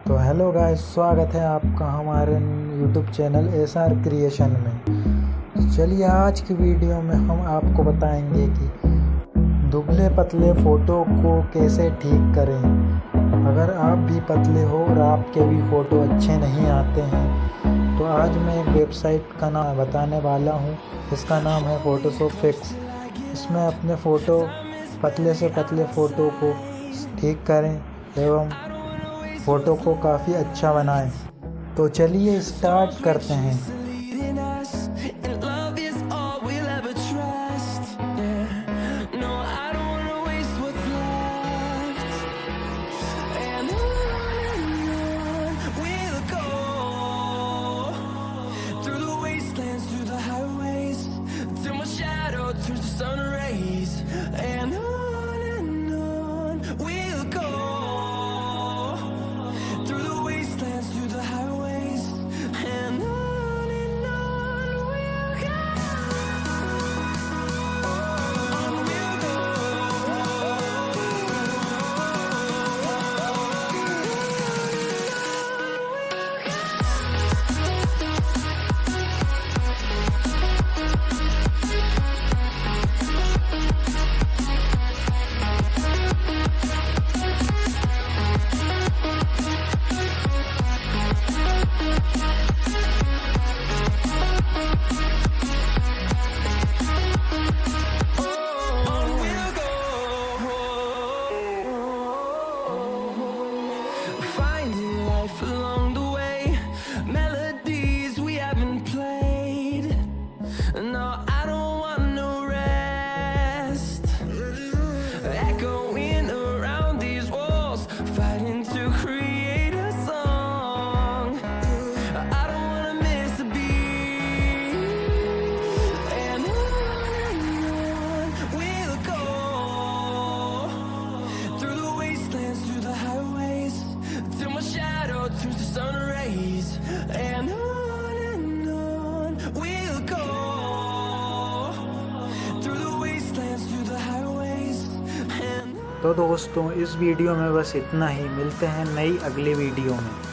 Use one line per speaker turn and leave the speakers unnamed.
तो hello guys, स्वागत है आपका हमारे यूट्यूब चैनल एसआर क्रिएशन में। चलिए आज की वीडियो में हम आपको बताएंगे कि दुबले पतले फ़ोटो को कैसे ठीक करें। अगर आप भी पतले हो और आपके भी फ़ोटो अच्छे नहीं आते हैं तो आज मैं एक वेबसाइट का नाम बताने वाला हूँ। इसका नाम है फिक्स। इसमें अपने फ़ोटो पतले से पतले फ़ोटो को ठीक करें एवं फ़ोटो को काफ़ी अच्छा बनाएं। तो चलिए स्टार्ट करते हैं। तो दोस्तों इस वीडियो में बस इतना ही। मिलते हैं नई अगली वीडियो में।